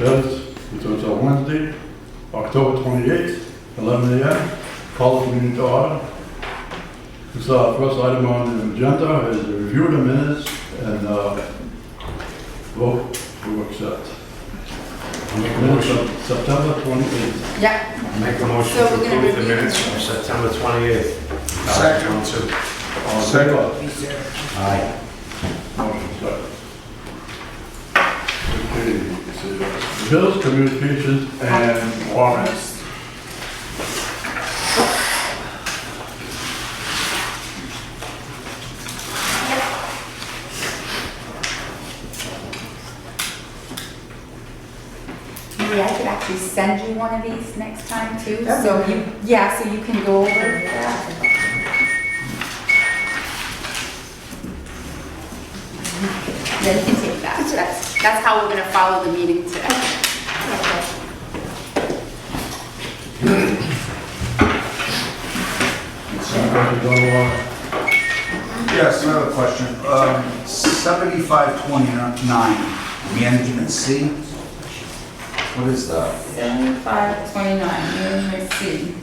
Because it was on Wednesday, October 28th, 11 a.m. Call the meeting to order. This first item on the agenda is to review the minutes and vote to accept. I'll make a motion. September 28th. Yeah. I'll make a motion So to we're gonna approve the review- minutes from September 28th. Second. All in favor? Aye. Motion second. Okay, bills, communications, and warrants. Maybe I could actually send you one of these next time too. That'd So be you, yeah, so you can go over that. Yeah, you can take that. That's how we're gonna follow the meeting today. Yes, another question. 7529, management C. What is that? 7529, let's see.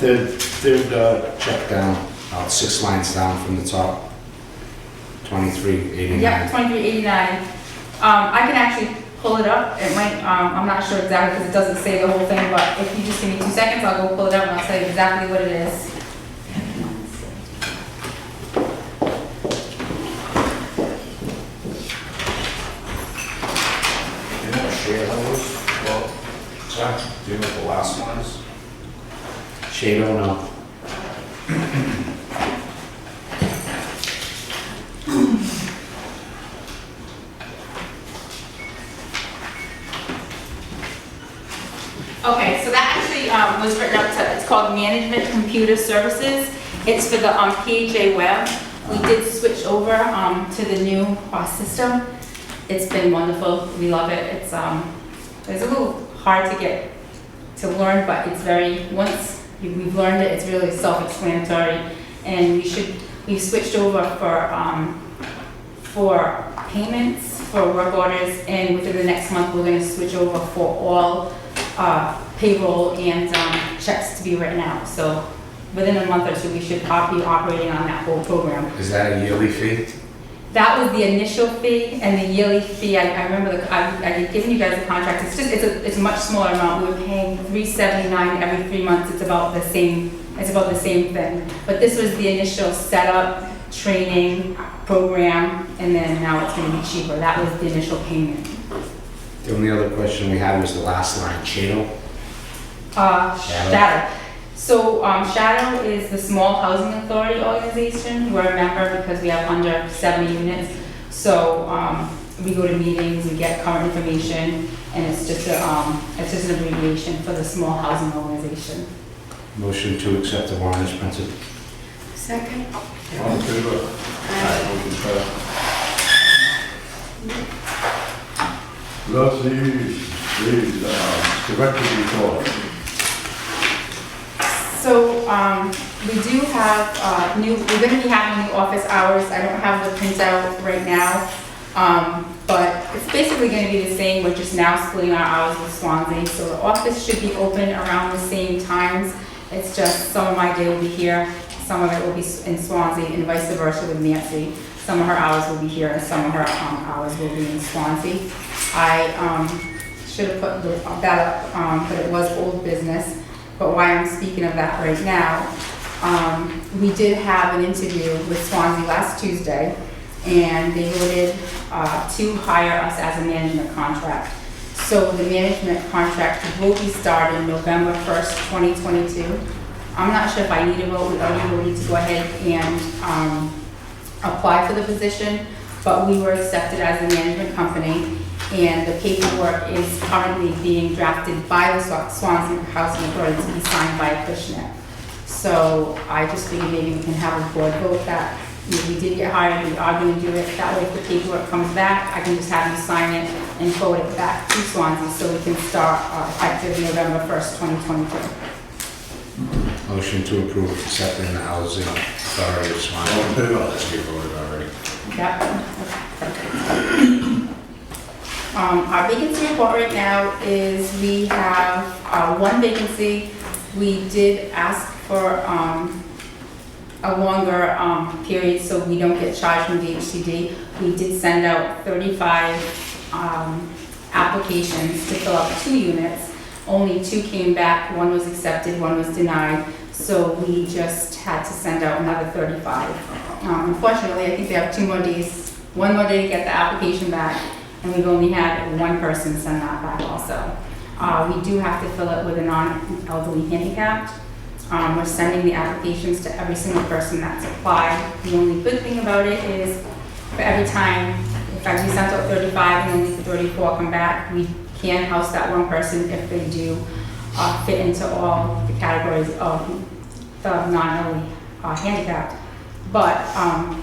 Third check down, about 6 lines down from the top. 2389. Yep, 2389. I can actually pull it up. It might, I'm not sure exactly because it doesn't say the whole thing, but if you just give me 2 seconds, I'll go pull it up and I'll tell you exactly what it is. You know, share those? Well, sorry, do you know what the last one is? Shade or no? Okay, so that actually was written up to, it's called Management Computer Services. It's for the PHA Web. We did switch over to the new system. It's been wonderful. We love it. It's a little hard to get to learn, but it's very, once we've learned it, it's really self-explanatory. And we switched over for payments, for work orders, and within the next month, we're gonna switch over for all payroll and checks to be written out. So within a month or two, we should be operating on that whole program. Is that a yearly fee? That was the initial fee, and the yearly fee, I remember I had given you guys a contract. It's a much smaller amount. We were paying $379 every 3 months. It's about the same thing. But this was the initial setup, training, program, and then now it's gonna be cheaper. That was the initial payment. The only other question we had was the last line, Shado. Shadow. So Shadow is the Small Housing Authority organization. We're a member because we have under 70 units. So we go to meetings, we get current information, and it's just an abbreviation for the Small Housing Organization. Motion to accept the warrant as printed. Second. All in favor? Motion passed. Let's see, director's report. So we do have we're going to be having new office hours. I don't have the printout right now, but it's basically going to be the same. We're just now splitting our hours with Swansea. So the office should be open around the same times. It's just some of my day will be here, some of it will be in Swansea, and vice versa with Nancy. Some of her hours will be here, and some of her hours will be in Swansea. I should have put that up, but it was old business. But why I'm speaking of that right now, we did have an interview with Swansea last Tuesday, and they voted to hire us as a management contract. So the management contract will be starting November 1st, 2022. I'm not sure if I need a vote. We already need to go ahead and apply for the position, but we were accepted as a management company, and the paperwork is currently being drafted by the Swansea Housing Authority to be signed by Acushnet. So I just figured maybe we can have a board vote that we did get hired, we are going to do it. That way if the paperwork comes back, I can just have you sign it and forward it back to Swansea so we can start effective November 1st, 2022. Motion to approve accepting the housing authority of Swansea. All in favor? That's been voted already. Yep. Perfect. Our vacancy report right now is we have one vacancy. We did ask for a longer period so we don't get charged from DHCD. We did send out 35 applications to fill up 2 units. Only 2 came back, 1 was accepted, 1 was denied. So we just had to send out another 35. Unfortunately, I think they have 2 more days, 1 more day to get the application back, and we've only had 1 person send that back also. We do have to fill it with a non-elderly handicapped. We're sending the applications to every single person that's applied. The only good thing about it is for every time, if we sent out 35 and only 34 come back, we can house that 1 person if they do fit into all the categories of the non-elderly handicapped. But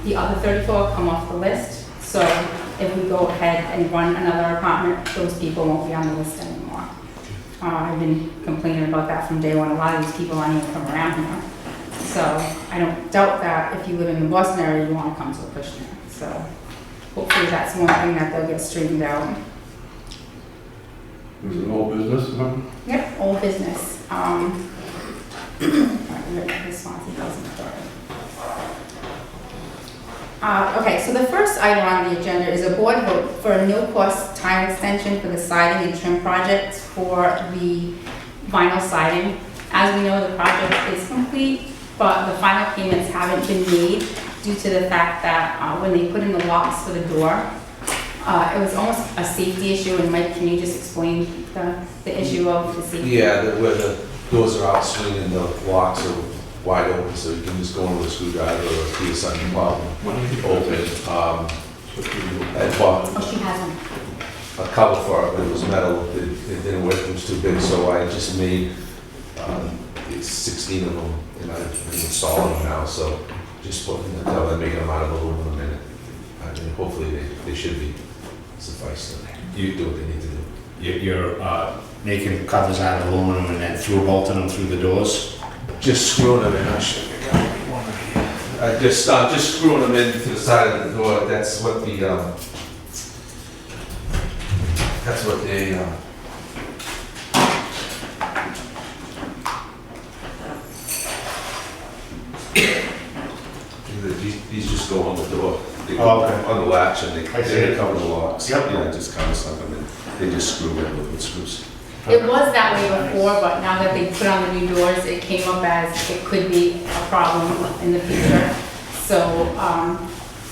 the other 34 come off the list. So if we go ahead and run another apartment, those people won't be on the list anymore. I've been complaining about that from day one. A lot of these people aren't even from around here. So I don't doubt that if you live in the Boston area, you want to come to Acushnet. So hopefully that's one thing that they'll get straightened out. Is it all business, huh? Yep, old business. Okay, so the first item on the agenda is a board vote for a no-cost time extension for the siding and trim project for the vinyl siding. As we know, the project is complete, but the final payments haven't been made due to the fact that when they put in the locks for the door, it was almost a safety issue. And Mike, can you just explain the issue of the safety? Yeah, where the doors are out swinging, the locks are wide open, so you can just go in with a screwdriver or a key or something, open. I bought Oh, she has one. a cover for it, but it was metal, it didn't work, it was too big, so I just made 16 of them, and I'm installing them now, so just putting the cover, making them out of aluminum, and I mean, hopefully they should be suffice to do what they need to do. You're making covers out of aluminum and then through bolting them through the doors? Just screwing them in, I should have got one over here. Just screwing them in to the side of the door, that's what the, that's what they, these just go on the door. They go Oh, okay. on the latch and I see. they cover the locks. Yep. Yeah, just cover something and they just screw in with screws. It was that way before, but now that they put on the new doors, it came up as it could be a problem in the future. So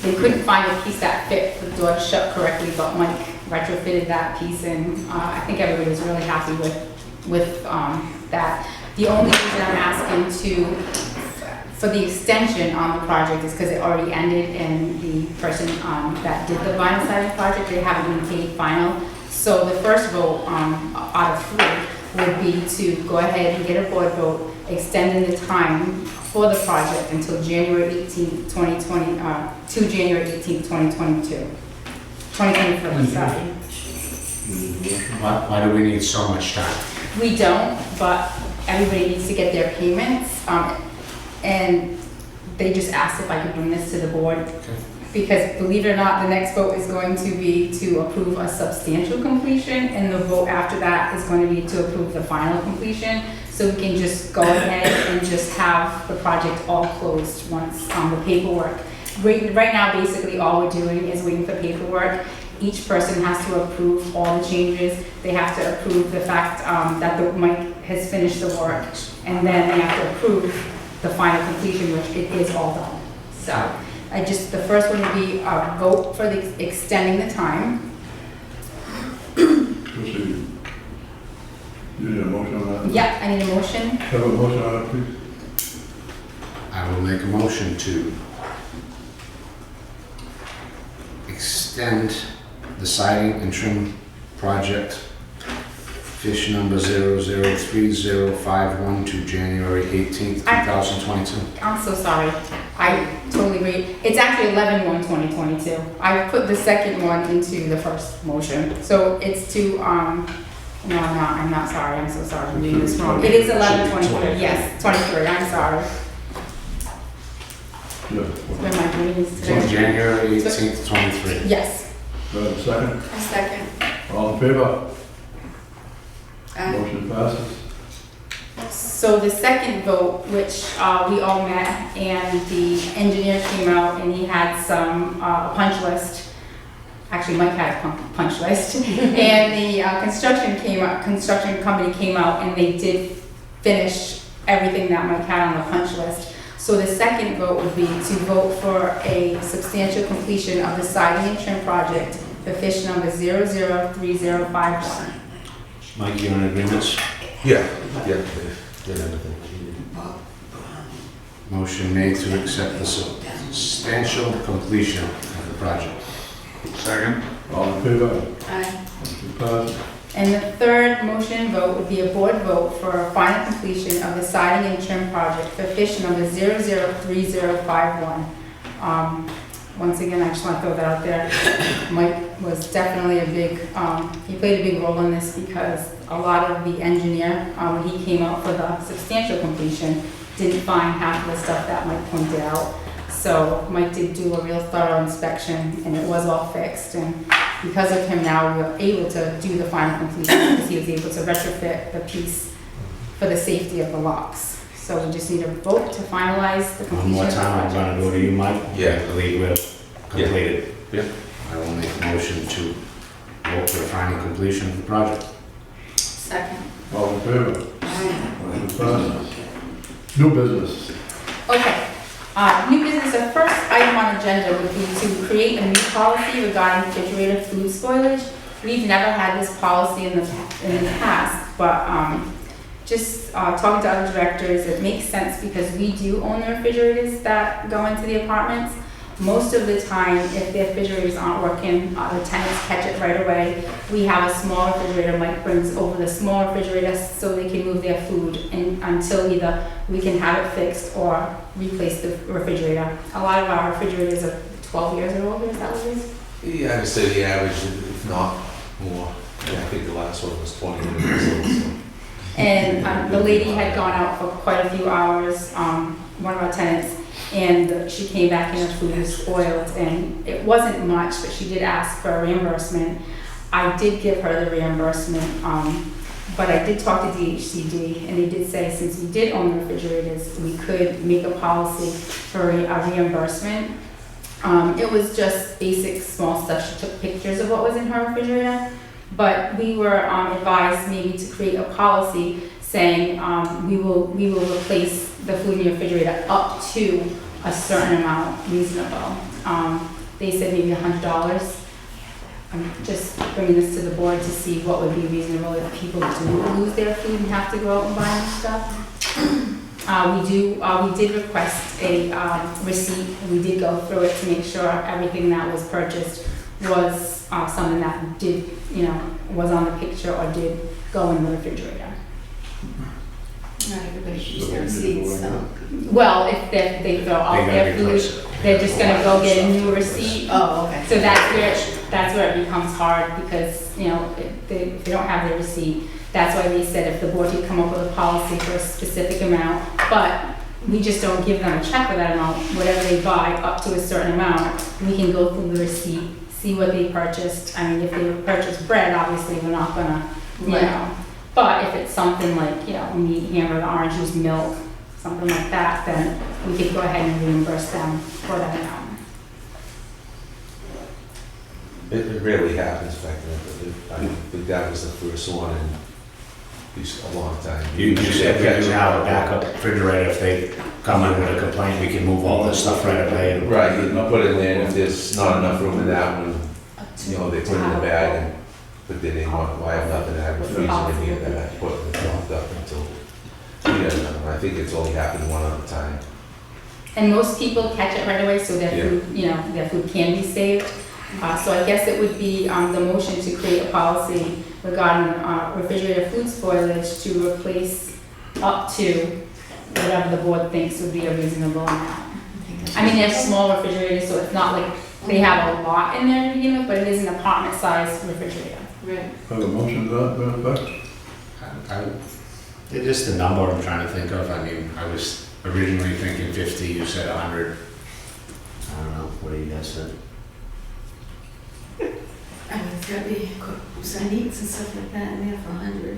they couldn't find a piece that fit the door shut correctly, but Mike retrofitted that piece, and I think everybody was really happy with that. The only reason I'm asking for the extension on the project is because it already ended, and the person that did the vinyl siding project, they haven't been paid final. So the first vote out of 3 would be to go ahead and get a board vote extending the time for the project until January 18th, 2020, to January 18th, 2022. 2023, sorry. Why do we need so much time? We don't, but everybody needs to get their payments. And they just asked if I could bring this to the board. Okay. Because believe it or not, the next vote is going to be to approve a substantial completion, and the vote after that is going to be to approve the final completion. So we can just go ahead and just have the project all closed once the paperwork. Right now, basically, all we're doing is waiting for paperwork. Each person has to approve all the changes. They have to approve the fact that the Mike has finished the work, and then they have to approve the final completion, which it is all done. So. The first one would be a vote for the extending the time. Proceed. You need a motion on that? Yep, I need a motion. Have a motion on that, please? I will make a motion to extend the siding and trim project, fish number 003051 to January 18th, 2022. I'm so sorry. I totally agree. It's actually 11/1/2022. I put the second one into the first motion. So it's to, no, I'm not sorry. I'm so sorry. I'm doing this wrong. It is 11/23. Yes, 23. I'm sorry. Yeah. When my meetings So today. January 18th, 23. Yes. Do I have a second? A second. All in favor? Motion passes. So the second vote, which we all met, and the engineer came out and he had some punch list. Actually, Mike had a punch list. And the construction company came out and they did finish everything that Mike had on the punch list. So the second vote would be to vote for a substantial completion of the siding and trim project for fish number 003051. Mike, you in agreements? Yeah, did everything. Motion made to accept the substantial completion of the project. Second. All in favor? Aye. Motion passes. And the third motion vote would be a board vote for final completion of the siding and trim project for fish number 003051. Once again, I just want to throw that out there. Mike was definitely he played a big role in this because a lot of the engineer, when he came out for the substantial completion, didn't find half of the stuff that Mike pointed out. So Mike did do a real thorough inspection and it was all fixed. And because of him now, we're able to do the final completion because he was able to retrofit the piece for the safety of the locks. So we just need a vote to finalize the One completion more of the time, I'm project. gonna go to you, Mike. Yeah. I believe we're completed. Yeah. I will make a motion to vote for the final completion of the project. Second. All in favor? Motion passes. New business. Okay. New business, the first item on the agenda would be to create a new policy regarding refrigerator food spoilage. We've never had this policy in the past, but just talking to other directors, it makes sense because we do own the refrigerators that go into the apartments. Most of the time, if the refrigerators aren't working, the tenants catch it right away. We have a small refrigerator. Mike brings over the small refrigerator so they can move their food until either we can have it fixed or replace the refrigerator. A lot of our refrigerators are 12 years or older, is that what it is? Yeah, I would say the average, if not more. Yeah, I think the last one was 20 years old, so. And the lady had gone out for quite a few hours, one of our tenants, and she came back and her food was spoiled, and it wasn't much, but she did ask for a reimbursement. I did give her the reimbursement, but I did talk to DHCD, and they did say since we did own the refrigerators, we could make a policy for a reimbursement. It was just basic small stuff. She took pictures of what was in her refrigerator, but we were advised maybe to create a policy saying we will replace the food in your refrigerator up to a certain amount reasonable. They said maybe $100. I'm just bringing this to the board to see what would be reasonable if people do lose their food and have to go out and buy new stuff. We did request a receipt. We did go through it to make sure everything that was purchased was something that did, was on the picture or did go in the refrigerator. Not everybody keeps their receipts, so. Well, if they throw out They their gotta food, replace it. they're just gonna go get a new receipt. Oh, okay. So that's where it becomes hard because, if they don't have their receipt. That's why they said if the board could come up with a policy for a specific amount, but we just don't give them a check for that amount. Whatever they buy up to a certain amount, we can go through the receipt, see what they purchased. I mean, if they purchased bread, obviously we're not gonna, Right. But if it's something like, meat, hamburger, orange juice, milk, something like that, then we could go ahead and reimburse them for that amount. It rarely happens back then, but I think that was the first one in at least a long time. You said we do have a backup refrigerator, if they come in with a complaint, we can move all this stuff right away. and- Right, you put it in, if there's not enough room in that one, they put it in the bag, but then they want, I have nothing to have a freezer in here that I put it locked up until, I think it's only happened one other time. And most people catch it right away, so their Yeah. food, their food can be saved. So I guess it would be the motion to create a policy regarding refrigerator food spoilage to replace up to whatever the board thinks would be a reasonable amount. I mean, they're small refrigerators, so it's not like they have a lot in there to begin with, but it is an apartment-sized refrigerator. Right. Have a motion to that effect? It's just the number I'm trying to think of. I mean, I was originally thinking 50, you said 100. I don't know, what do you guys think? I was gotta be some meats and stuff like that in there for 100.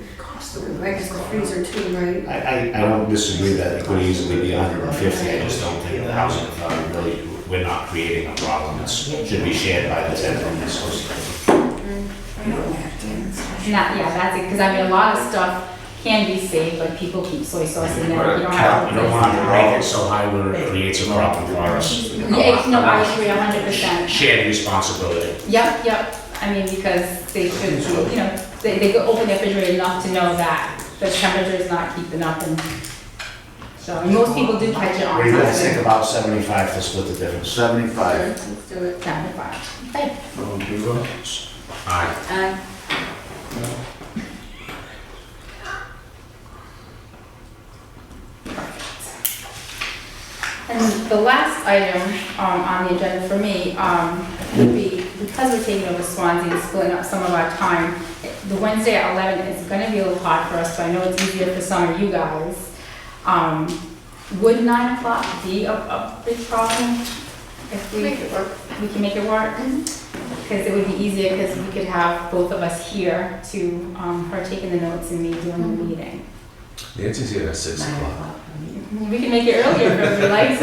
I guess the freezer too, right? I don't disagree that it could easily be 150, I just don't think the housing authority really, we're not creating a problem. It should be shared by the tenant. Yeah, that's it, because I mean, a lot of stuff can be saved, but people keep soy sauce in there. You don't have You don't want to make it so high where it creates a problem for us. Yeah, no, I agree 100%. Shared responsibility. Yep. I mean, because they should, you know, they could open the refrigerator enough to know that the temperature is not keeping up and so, and most people do catch it on What do you guys time. think about 75 to split the difference? 75. Let's do it. 75. Okay. All in favor? Aye. And the last item on the agenda for me would be, because we're taking over Swansea and splitting up some of our time, the Wednesday at 11 is going to be a little hard for us, so I know it's easier for some of you guys. Would 9 o'clock be a big problem? If we Make it work. We can make it work? Because it would be easier, because we could have both of us here to, her taking the notes and me doing the meeting. Nancy's here at 6 o'clock. We can make it earlier if everybody likes.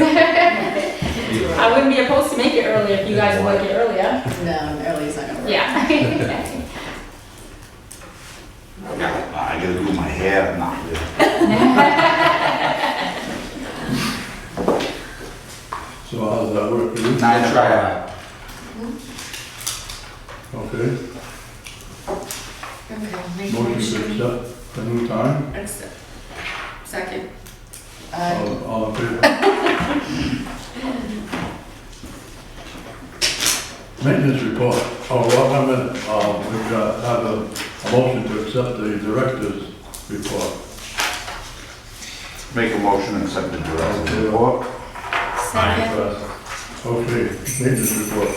I wouldn't be opposed to make it earlier if you guys would like it earlier. No, early is not gonna work. Yeah. I gotta do my hair, not really. So how does that work for you? 9 o'clock. Okay, Okay, make a motion motion. to accept the new time, Accept. Second. all in favor? Maintenance report, well, 1 minute, we've got, have a motion to accept the director's report. Make a motion and accept the director's report. Second. Okay, maintenance report.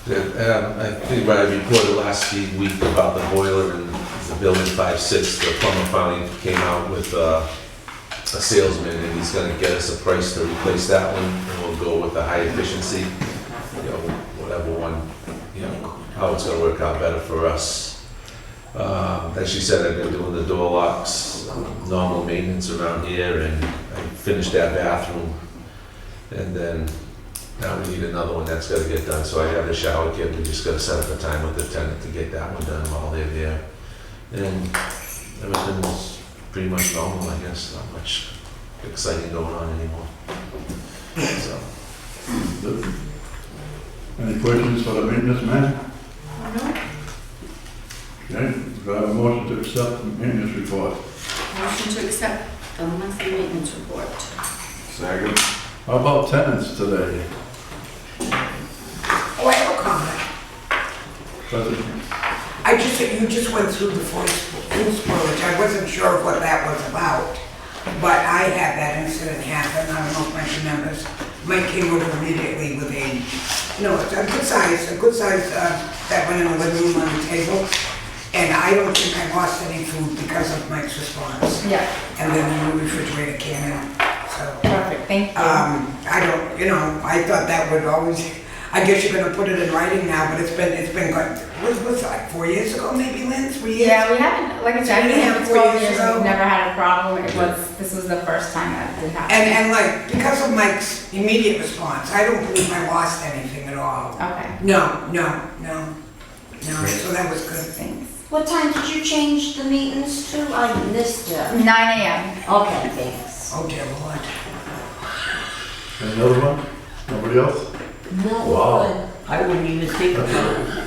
I think what I reported last week about the boiler and the building 5-6, the plumber finally came out with a salesman, and he's gonna get us a price to replace that one, and we'll go with the high efficiency, you know, whatever one, you know, how it's gonna work out better for us. As she said, I've been doing the door locks, normal maintenance around here, and I finished that bathroom. And then now we need another one that's gotta get done, so I have the shower kit, we just gotta set up a time with the tenant to get that one done while they're there. And everything's pretty much normal, I guess, not much exciting going on anymore. So, Good. Any questions for the maintenance man? Okay, do I have a motion to accept the maintenance report? Motion to accept the monthly maintenance report. Second. How about tenants today? Oh, I have a comment. President? You just went through the food spoilage. I wasn't sure of what that was about, but I had that incident happen. I don't know if Mike remembers. Mike came over immediately with a good size that went in the living room on the table. And I don't think I lost any food because of Mike's response. Yeah, And then the new refrigerator came in, so. perfect, thank you. I don't, I thought that would always, I guess you're gonna put it in writing now, but it's been good. Was it like 4 years ago, maybe, Lynn? 3 years? Yeah, we haven't, like I said, I've been here for 4 12 years years, ago. we've never had a problem. This was the first time that did happen. And like, because of Mike's immediate response, I don't believe I lost anything at all. Okay, No, so that was good. thanks. What time did you change the meetings to? I missed it. 9 a.m. Okay, thanks. Oh dear Lord. Any other one? Nobody else? No. Wow. I wouldn't even think about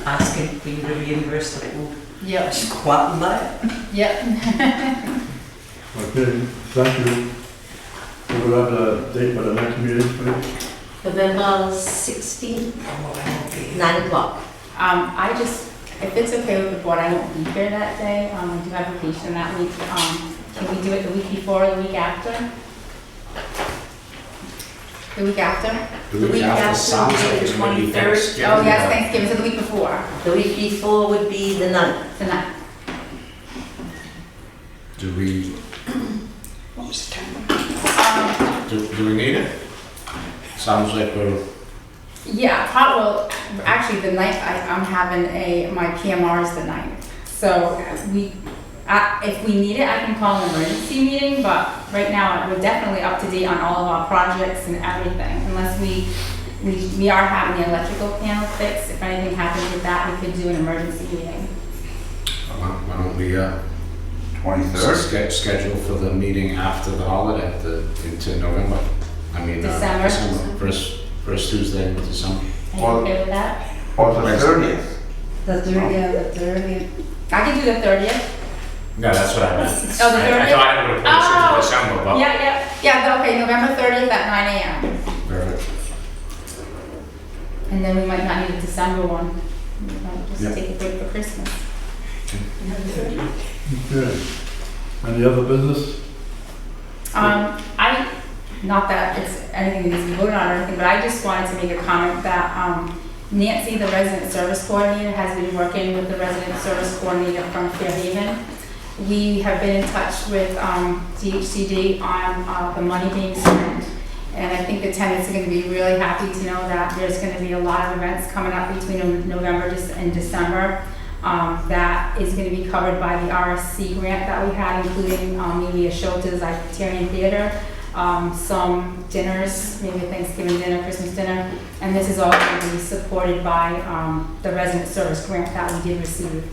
asking for you to reimburse the food. Yep, Just go out and buy it. yep. Okay, thank you. We will have the date for the next meeting, please. November 16th, Oh, well, I won't be here. 9 o'clock. If it's okay with the board, I won't be here that day. I do have vacation that week. Can we do it the week before or the week after? The week after? The week after sounds would like be it's the gonna be 23rd. Thanksgiving. Oh, yes, Thanksgiving, so the week before, The week before would be the 9th. tonight. Do we, What was the time? do we need it? Sounds like we're Yeah, well, actually, the night, I'm having my PMR is the night. So if we need it, I can call an emergency meeting, but right now, we're definitely up to date on all of our projects and everything. Unless we are having the electrical panel fixed. If anything happens with that, we could do an emergency meeting. Why don't we, 23rd? schedule for the meeting after the holiday, into November? I mean, December. First Tuesday in December. Are you okay with that? Or the 30th? The 30th. I can do the 30th. No, that's what I meant. Oh, the 30th? I thought it would have put us Oh, into December, but. Yeah, okay, November 30th at 9 a.m. Perfect. And then we might not need a December one. We might just Yeah. take a break for Christmas. Okay. Any other business? Not that it's anything that needs to be voted on or anything, but I just wanted to make a comment that, Nancy, the resident service coordinator, has been working with the resident service coordinator from Fairhaven. We have been in touch with, DHCD on, the money being spent. And I think the tenants are gonna be really happy to know that there's gonna be a lot of events coming up between November and December. That is gonna be covered by the RSC grant that we had, including, maybe a show to the Zypterian Theater, some dinners, maybe a Thanksgiving dinner, Christmas dinner. And this is all gonna be supported by, the resident service grant that we did receive.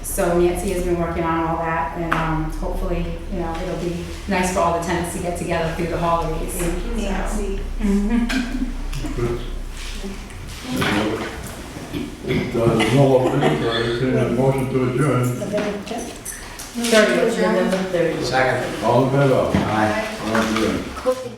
So Nancy has been working on all that, and hopefully, it'll be nice for all the tenants to get together through the holidays. Thank you, Nancy. Good. There's no more business, I entertain a motion to adjourn. November 10th. 30th. November 30th. Second. All in favor? Aye. All adjourned. Cooking.